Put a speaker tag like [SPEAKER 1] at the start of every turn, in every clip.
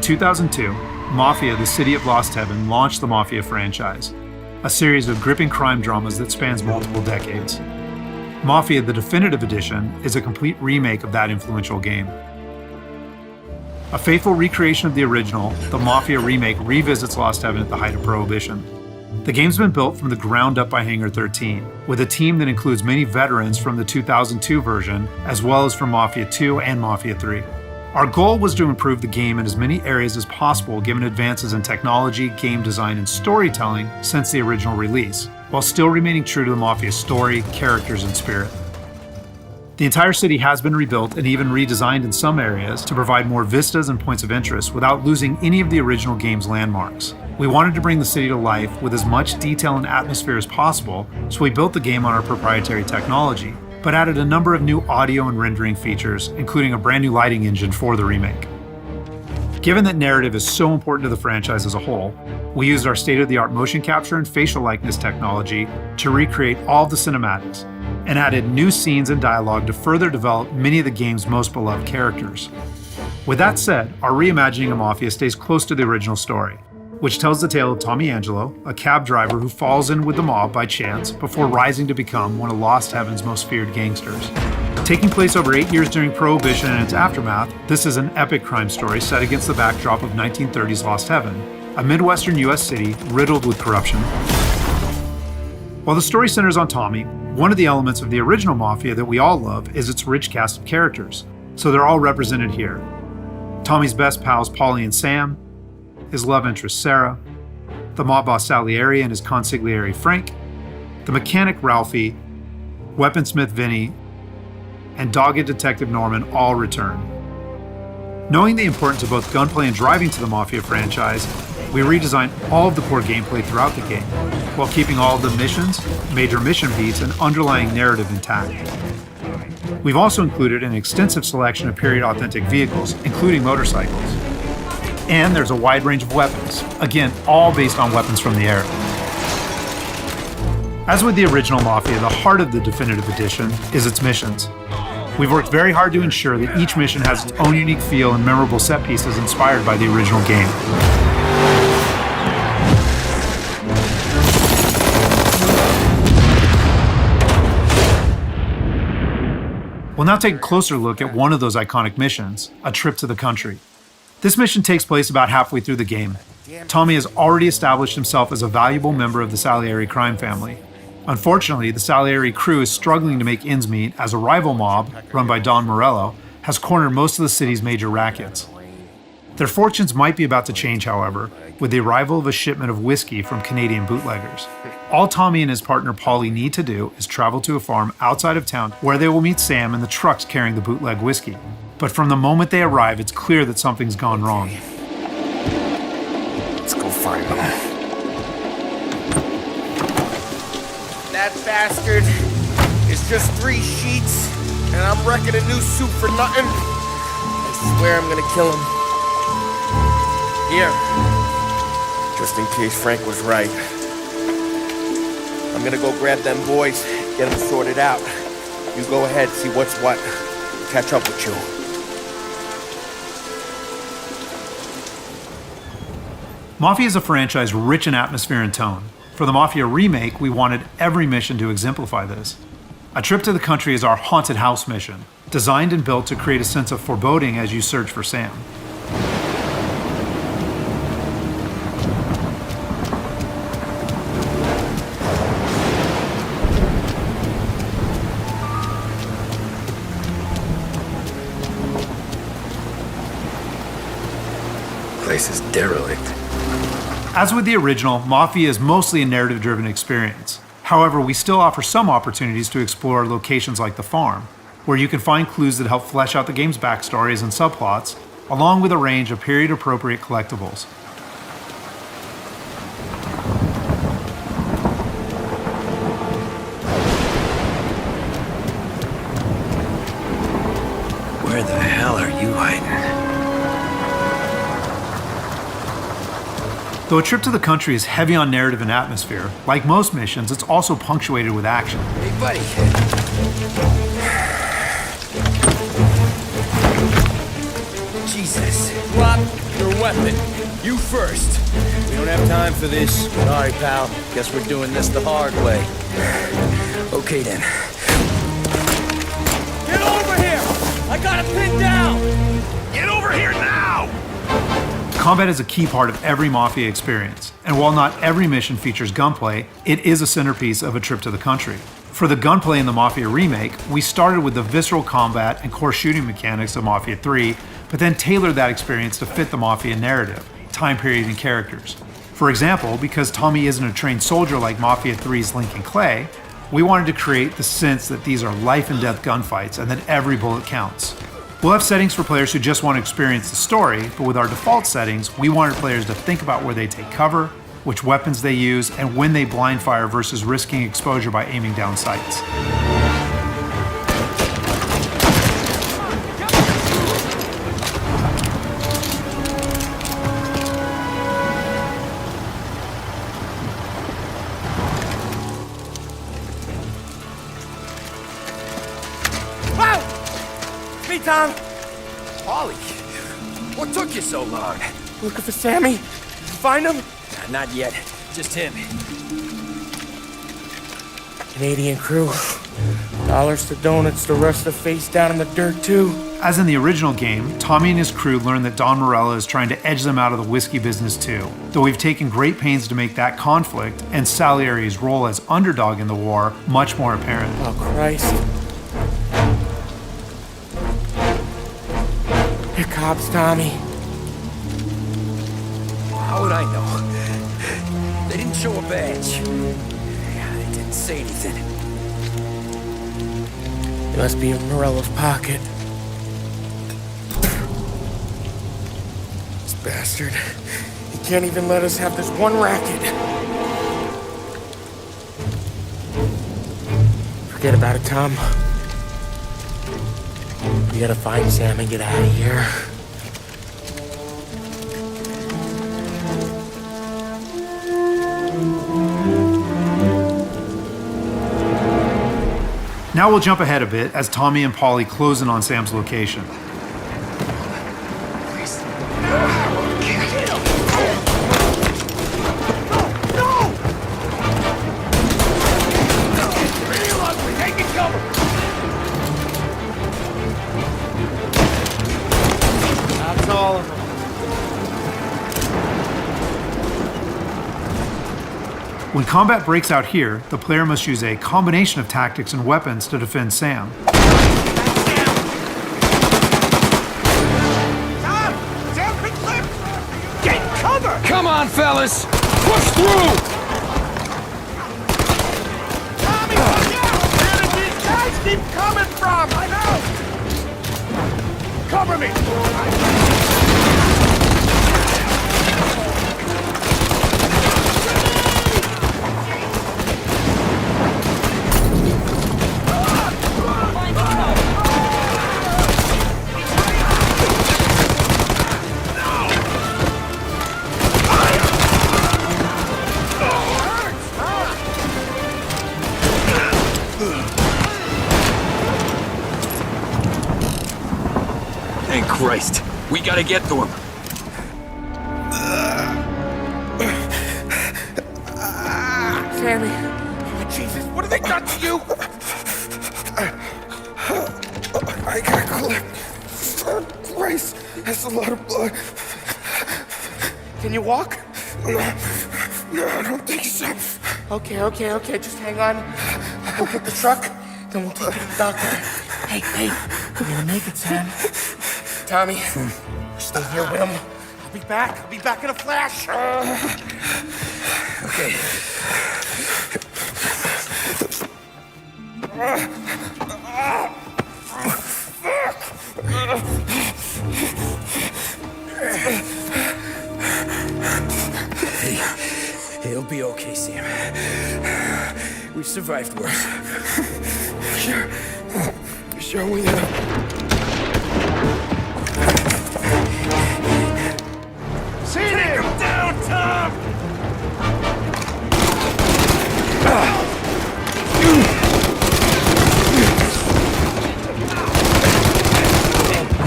[SPEAKER 1] In 2002, Mafia, the City of Lost Heaven, launched the Mafia franchise, a series of gripping crime dramas that spans multiple decades. Mafia, the Definitive Edition, is a complete remake of that influential game. A faithful recreation of the original, the Mafia remake revisits Lost Heaven at the height of Prohibition. The game's been built from the ground up by Hangar 13, with a team that includes many veterans from the 2002 version, as well as from Mafia 2 and Mafia 3. Our goal was to improve the game in as many areas as possible given advances in technology, game design, and storytelling since the original release, while still remaining true to the Mafia story, characters, and spirit. The entire city has been rebuilt and even redesigned in some areas to provide more vistas and points of interest without losing any of the original game's landmarks. We wanted to bring the city to life with as much detail and atmosphere as possible, so we built the game on our proprietary technology, but added a number of new audio and rendering features, including a brand new lighting engine for the remake. Given that narrative is so important to the franchise as a whole, we used our state-of-the-art motion capture and facial likeness technology to recreate all of the cinematics, and added new scenes and dialogue to further develop many of the game's most beloved characters. With that said, our reimagining of Mafia stays close to the original story, which tells the tale of Tommy Angelo, a cab driver who falls in with the mob by chance before rising to become one of Lost Heaven's most feared gangsters. Taking place over 8 years during Prohibition and its aftermath, this is an epic crime story set against the backdrop of 1930s Lost Heaven, a Midwestern US city riddled with corruption. While the story centers on Tommy, one of the elements of the original Mafia that we all love is its rich cast of characters, so they're all represented here. Tommy's best pals Paulie and Sam, his love interest Sarah, the mob boss Salieri and his consigliere Frank, the mechanic Ralphie, weaponsmith Vinny, and dogged detective Norman all return. Knowing the importance of both gunplay and driving to the Mafia franchise, we redesigned all of the core gameplay throughout the game, while keeping all of the missions, major mission beats, and underlying narrative intact. We've also included an extensive selection of period-authentic vehicles, including motorcycles. And there's a wide range of weapons, again, all based on weapons from the era. As with the original Mafia, the heart of the Definitive Edition is its missions. We've worked very hard to ensure that each mission has its own unique feel and memorable set pieces inspired by the original game. We'll now take a closer look at one of those iconic missions, A Trip to the Country. This mission takes place about halfway through the game. Tommy has already established himself as a valuable member of the Salieri crime family. Unfortunately, the Salieri crew is struggling to make ends meet as a rival mob, run by Don Morello, has cornered most of the city's major rackets. Their fortunes might be about to change, however, with the arrival of a shipment of whiskey from Canadian bootleggers. All Tommy and his partner Paulie need to do is travel to a farm outside of town where they will meet Sam and the trucks carrying the bootleg whiskey. But from the moment they arrive, it's clear that something's gone wrong.
[SPEAKER 2] Let's go find them.
[SPEAKER 3] That bastard is just 3 sheets, and I'm wrecking a new suit for nothing. I swear I'm gonna kill him. Here, just in case Frank was right. I'm gonna go grab them boys, get them sorted out. You go ahead, see what's what. Catch up with you.
[SPEAKER 1] Mafia is a franchise rich in atmosphere and tone. For the Mafia remake, we wanted every mission to exemplify this. A Trip to the Country is our haunted house mission, designed and built to create a sense of foreboding as you search for Sam.
[SPEAKER 2] Place is derelict.
[SPEAKER 1] As with the original, Mafia is mostly a narrative-driven experience. However, we still offer some opportunities to explore locations like the farm, where you can find clues that help flesh out the game's backstories and subplots, along with a range of period-appropriate collectibles.
[SPEAKER 2] Where the hell are you hiding?
[SPEAKER 1] Though A Trip to the Country is heavy on narrative and atmosphere, like most missions, it's also punctuated with action.
[SPEAKER 3] Hey, buddy. Jesus. Drop your weapon. You first.
[SPEAKER 4] We don't have time for this. Sorry, pal. Guess we're doing this the hard way.
[SPEAKER 2] Okay then.
[SPEAKER 3] Get over here! I got it pinned down!
[SPEAKER 2] Get over here now!
[SPEAKER 1] Combat is a key part of every Mafia experience, and while not every mission features gunplay, it is a centerpiece of a trip to the country. For the gunplay in the Mafia remake, we started with the visceral combat and core shooting mechanics of Mafia 3, but then tailored that experience to fit the Mafia narrative, time period, and characters. For example, because Tommy isn't a trained soldier like Mafia 3's Lincoln Clay, we wanted to create the sense that these are life and death gunfights and that every bullet counts. We'll have settings for players who just want to experience the story, but with our default settings, we wanted players to think about where they take cover, which weapons they use, and when they blind fire versus risking exposure by aiming down sights.
[SPEAKER 3] Me, Tom.
[SPEAKER 2] Ollie, what took you so long?
[SPEAKER 3] Looking for Sammy? Did you find him?
[SPEAKER 4] Not yet. Just him.
[SPEAKER 3] Canadian crew. Dollars to donuts to rust the face down in the dirt, too.
[SPEAKER 1] As in the original game, Tommy and his crew learn that Don Morello is trying to edge them out of the whiskey business too, though we've taken great pains to make that conflict and Salieri's role as underdog in the war much more apparent.
[SPEAKER 3] Oh, Christ. They're cops, Tommy.
[SPEAKER 2] How would I know? They didn't show a badge. Yeah, they didn't say anything.
[SPEAKER 3] It must be in Morello's pocket. This bastard. He can't even let us have this one racket. Forget about it, Tom. We gotta find Sam and get out of here.
[SPEAKER 1] Now we'll jump ahead a bit as Tommy and Polly close in on Sam's location.
[SPEAKER 3] That's all of them.
[SPEAKER 1] When combat breaks out here, the player must use a combination of tactics and weapons to defend Sam.
[SPEAKER 3] Get cover!
[SPEAKER 4] Come on, fellas! Push through!
[SPEAKER 3] Tommy, look out! Where did these guys keep coming from? I know! Cover me!
[SPEAKER 2] Thank Christ. We gotta get to him.
[SPEAKER 3] Sammy, oh, Jesus, what have they done to you?
[SPEAKER 5] I got clipped. Oh, Christ, that's a lot of blood.
[SPEAKER 3] Can you walk?
[SPEAKER 5] No, I don't think so.
[SPEAKER 3] Okay, just hang on. We'll get the truck, then we'll take you to the doctor. Hey, you're gonna make it, Sam. Tommy, stay here with him. I'll be back in a flash.
[SPEAKER 2] Okay. Hey, it'll be okay, Sam. We've survived worse.
[SPEAKER 5] Sure we have.
[SPEAKER 3] Take him down, Tom!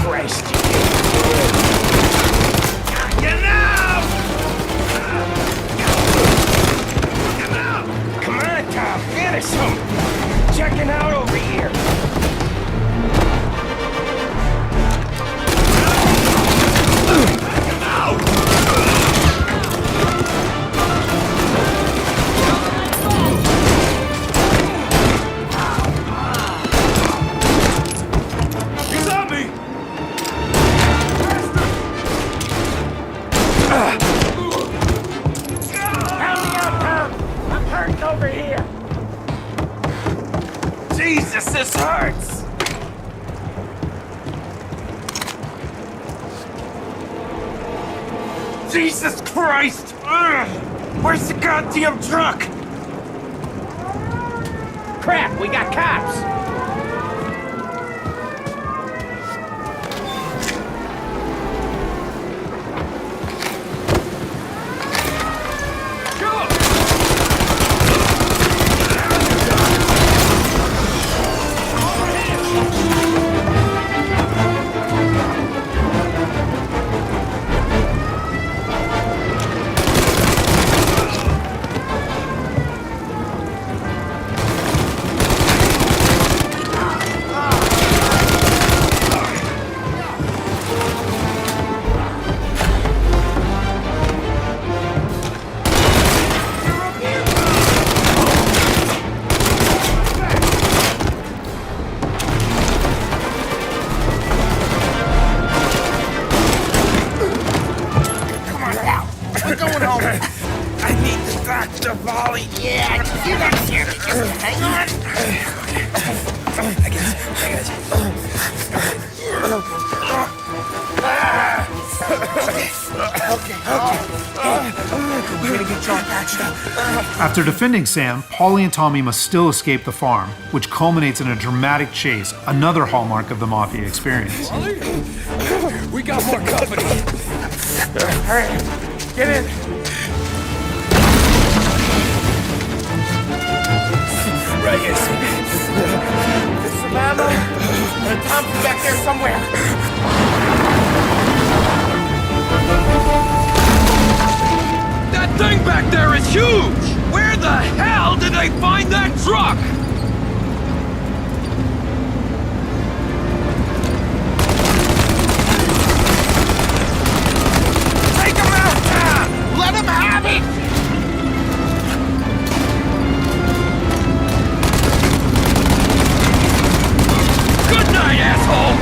[SPEAKER 4] Christ.
[SPEAKER 2] There's some checking out over here.
[SPEAKER 3] He's on me!
[SPEAKER 2] Help me out, pal. I'm hurting over here.
[SPEAKER 3] Jesus, this hurts! Jesus Christ! Ugh. Where's the goddamn truck?
[SPEAKER 2] Crap, we got cops.
[SPEAKER 3] We're going home. I need the doctor, Molly.
[SPEAKER 6] Yeah, you got scared. Just hang on.
[SPEAKER 2] I got you. We're gonna get you all patched up.
[SPEAKER 1] After defending Sam, Paulie and Tommy must still escape the farm, which culminates in a dramatic chase, another hallmark of the Mafia experience.
[SPEAKER 2] We got more company.
[SPEAKER 3] All right, get in.
[SPEAKER 2] Right here.
[SPEAKER 3] There's some ammo and a Thompson back there somewhere.
[SPEAKER 2] That thing back there is huge! Where the hell did they find that truck?
[SPEAKER 3] Take him out! Let him have it!
[SPEAKER 2] Good night, asshole!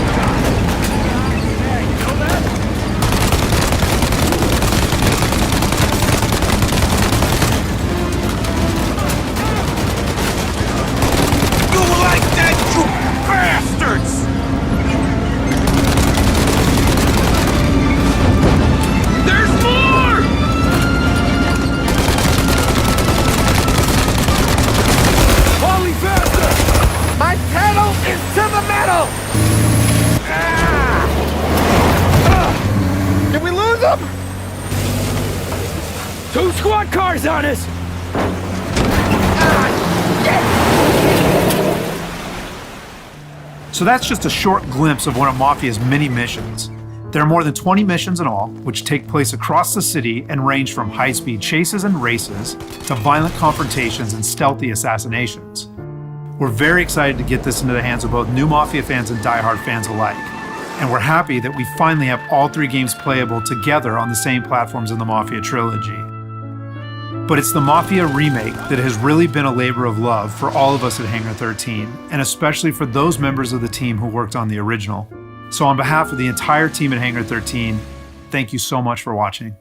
[SPEAKER 2] Two squad cars on us!
[SPEAKER 1] So that's just a short glimpse of one of Mafia's many missions. There are more than 20 missions in all, which take place across the city and range from high-speed chases and races to violent confrontations and stealthy assassinations. We're very excited to get this into the hands of both new Mafia fans and die-hard fans alike. And we're happy that we finally have all three games playable together on the same platforms in the Mafia trilogy. But it's the Mafia remake that has really been a labor of love for all of us at Hangar 13, and especially for those members of the team who worked on the original. So on behalf of the entire team at Hangar 13, thank you so much for watching.